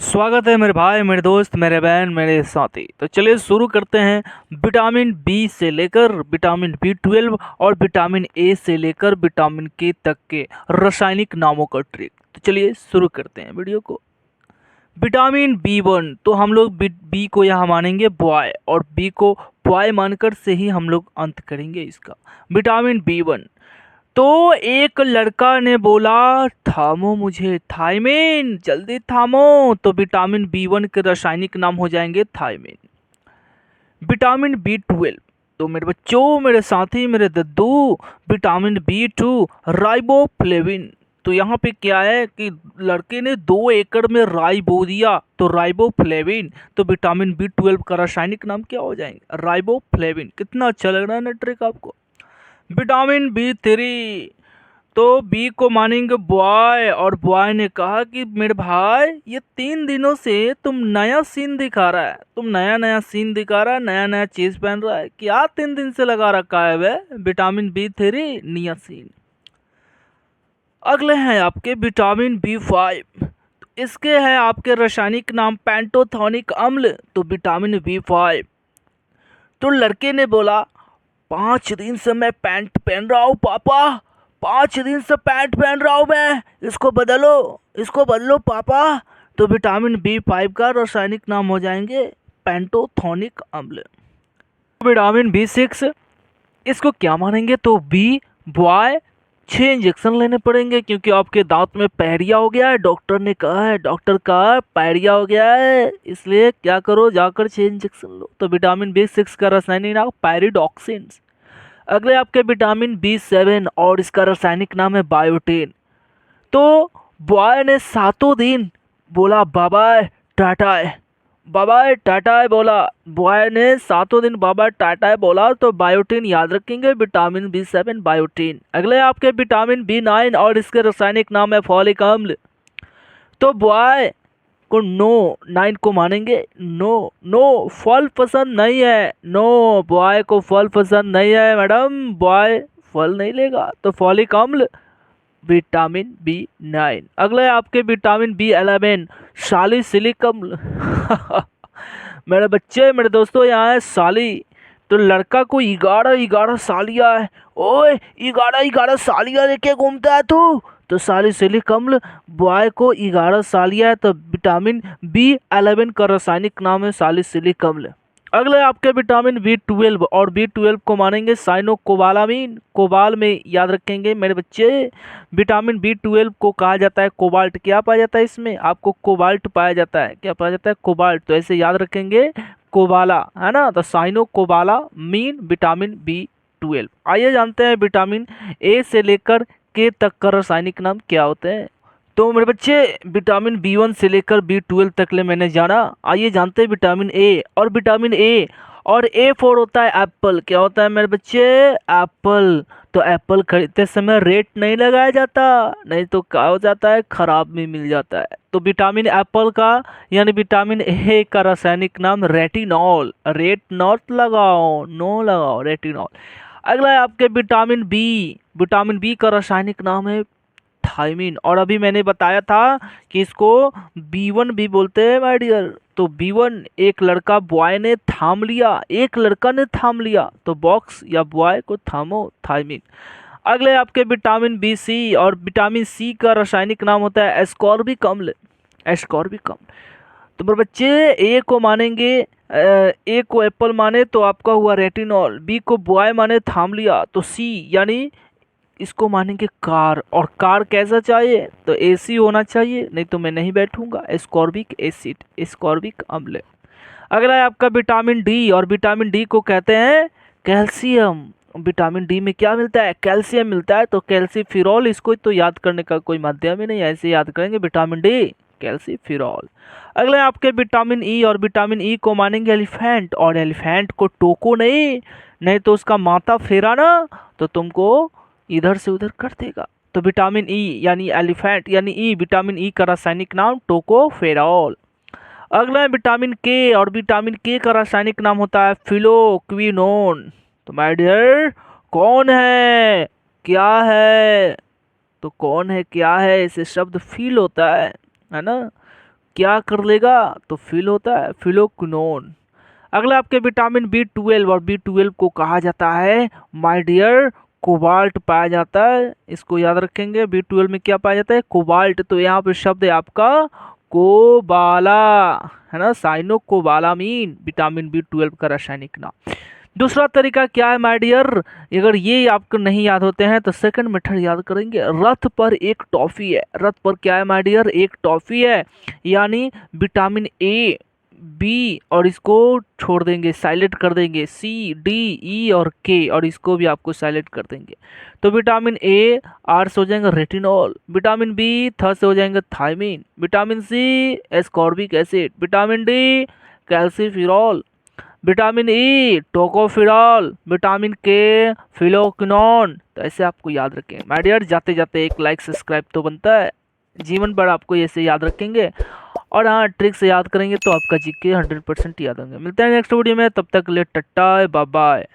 स्वागत है मेरे भाई, मेरे दोस्त, मेरे बहन, मेरे साथी। तो चलिए शुरू करते हैं। विटामिन बी से लेकर विटामिन बी 12 और विटामिन ए से लेकर विटामिन के तक के रासायनिक नामों का ट्रिक। तो चलिए शुरू करते हैं वीडियो को। विटामिन बी 1 तो हम लोग बी को यहाँ मानेंगे बॉय और बी को बॉय मानकर से ही हम लोग अंत करेंगे इसका। विटामिन बी 1 तो एक लड़का ने बोला, थामो मुझे थायमिन, जल्दी थामो। तो विटामिन बी 1 के रासायनिक नाम हो जाएंगे थायमिन। विटामिन बी 12 तो मेरे बच्चों, मेरे साथी, मेरे दद्दू, विटामिन बी 2 राइबोफ्लेविन। तो यहाँ पे क्या है कि लड़के ने 2 एकड़ में राई बो दिया तो राइबोफ्लेविन। तो विटामिन बी 12 का रासायनिक नाम क्या हो जाएंगे? राइबोफ्लेविन। कितना अच्छा लग रहा है ना ट्रिक आपको। विटामिन बी 3 तो बी को मानेंगे बॉय और बॉय ने कहा कि मेरे भाई ये 3 दिनों से तुम नया सीन दिखा रहा है, तुम नया नया सीन दिखा रहा है, नया नया चीज पहन रहा है, क्या 3 दिन से लगा रखा है वे? Vitamin B 3 niacin. अगले हैं आपके विटामिन बी 5। इसके हैं आपके रासायनिक नाम पेंटोथॉनिक अम्ल। तो विटामिन बी 5 तो लड़के ने बोला, 5 दिन से मैं पैंट पहन रहा हूँ पापा, 5 दिन से पैंट पहन रहा हूँ मैं, इसको बदलो, इसको बदलो पापा। तो विटामिन बी 5 का रासायनिक नाम हो जाएंगे पेंटोथॉनिक अम्ल। विटामिन बी 6 इसको क्या मानेंगे? तो बी बॉय 6 इंजेक्शन लेने पड़ेंगे क्योंकि आपके दांत में पैरिया हो गया है। डॉक्टर ने कहा है, डॉक्टर का पैरिया हो गया है, इसलिए क्या करो, जाकर 6 इंजेक्शन लो। तो विटामिन बी 6 का रासायनिक नाम पैरिडॉक्सिन। अगले आपके विटामिन बी 7 और इसका रासायनिक नाम है बायोटिन। तो बॉय ने 7 दिन बोला बाबा टाटा है, बाबा टाटा है बोला, बॉय ने 7 दिन बाबा टाटा है बोला। तो बायोटिन याद रखेंगे, विटामिन बी 7 बायोटिन। अगले आपके विटामिन बी 9 और इसके रासायनिक नाम है फॉलिक अम्ल। तो बॉय को नो 9 को मानेंगे, नो नो फल पसंद नहीं है, नो बॉय को फल पसंद नहीं है मैडम, बॉय फल नहीं लेगा। तो फॉलिक अम्ल विटामिन बी 9। अगला है आपके विटामिन बी 11 सालिसिलिक अम्ल। मेरे बच्चे, मेरे दोस्तों, यहाँ है साली। तो लड़का को 11 सालिया है, ओए 11 सालिया लेके घूमता है तू। तो सालिसिलिक अम्ल बॉय को 11 सालिया है। तो विटामिन बी 11 का रासायनिक नाम है सालिसिलिक अम्ल। अगला है आपके विटामिन बी 12 और बी 12 को मानेंगे साइनोकोबालामीन। कोबाल में याद रखेंगे मेरे बच्चे। विटामिन बी 12 को कहा जाता है कोबाल्ट। क्या पाया जाता है इसमें? आपको कोबाल्ट पाया जाता है। क्या पाया जाता है? कोबाल्ट। तो ऐसे याद रखेंगे, कोबाला है ना। तो साइनोकोबालामीन विटामिन बी 12। आइए जानते हैं विटामिन ए से लेकर के तक का रासायनिक नाम क्या होते हैं। तो मेरे बच्चे, विटामिन बी 1 से लेकर बी 12 तक ले मैंने जाना। आइए जानते हैं विटामिन ए। और विटामिन ए और A4 होता है एप्पल। क्या होता है मेरे बच्चे? एप्पल। तो एप्पल खरीदते समय रेट नहीं लगाया जाता, नहीं तो क्या हो जाता है, खराब में मिल जाता है। तो विटामिन एप्पल का यानी विटामिन ए का रासायनिक नाम रेटिनॉल। रेट नॉट लगाओ, नो लगाओ, रेटिनॉल। अगला है आपके विटामिन बी। विटामिन बी का रासायनिक नाम है थायमिन। और अभी मैंने बताया था कि इसको बी 1 भी बोलते हैं माय डियर। तो बी 1 एक लड़का बॉय ने थाम लिया, एक लड़का ने थाम लिया। तो बॉक्स या बॉय को थामो, थायमिन। अगले आपके विटामिन बी और विटामिन सी का रासायनिक नाम होता है एस्कॉर्बिक अम्ल। एस्कॉर्बिक अम्ल। तो मेरे बच्चे, ए को मानेंगे, ए को एप्पल माने तो आपका हुआ रेटिनॉल, बी को बॉय माने थाम लिया, तो सी यानी इसको मानेंगे कार। और कार कैसा चाहिए? तो एसी होना चाहिए, नहीं तो मैं नहीं बैठूंगा। एस्कॉर्बिक एसिड, एस्कॉर्बिक अम्ल। अगला है आपका विटामिन डी और विटामिन डी को कहते हैं कैल्शियम। विटामिन डी में क्या मिलता है? कैल्शियम मिलता है। तो कैल्सीफिरॉल, इसको तो याद करने का कोई माध्यम ही नहीं, ऐसे याद करेंगे विटामिन डी, कैल्सीफिरॉल। अगला है आपके विटामिन ई और विटामिन ई को मानेंगे एलिफेंट। और एलिफेंट को टोको नहीं, नहीं तो उसका माथा फेरा ना तो तुमको इधर से उधर कर देगा। तो विटामिन ई यानी एलिफेंट यानी ई, विटामिन ई का रासायनिक नाम टोकोफेरॉल। अगला है विटामिन के और विटामिन के का रासायनिक नाम होता है फिलोक्विनोन। तो माय डियर, कौन है, क्या है? तो कौन है, क्या है, इसे शब्द फील होता है ना। क्या कर लेगा, तो फिल होता है फिलोक्विनोन। अगला आपके विटामिन B12, और B12 को कहा जाता है माय डियर कोबाल्ट पाया जाता है। इसको याद रखेंगे, B12 में क्या पाया जाता है, कोबाल्ट। तो यहाँ पे शब्द है आपका कोबाला, है ना, साइनो कोबालामीन, विटामिन B12 का रासायनिक नाम। दूसरा तरीका क्या है माय डियर, अगर ये आपको नहीं याद होते हैं तो सेकंड मेथड याद करेंगे। रथ पर एक टॉफी है, रथ पर क्या है माय डियर, एक टॉफी है, यानी विटामिन A B, और इसको छोड़ देंगे, साइलेंट कर देंगे, C D E और K, और इसको भी आपको साइलेंट कर देंगे। तो विटामिन A R से हो जाएंगे रेटिनॉल, विटामिन B से हो जाएंगे thiamine, vitamin C ascorbic acid, vitamin D calciferol, vitamin E tocopherol, vitamin K phylloquinone. तो ऐसे आपको याद रखें माय डियर। जाते जाते एक लाइक सब्सक्राइब तो बनता है, जीवन भर आपको ऐसे याद रखेंगे, और हाँ ट्रिक से याद करेंगे तो आपका जीके 100% याद होंगे। मिलते हैं नेक्स्ट वीडियो में, तब तक ले टाटा बाय बाय।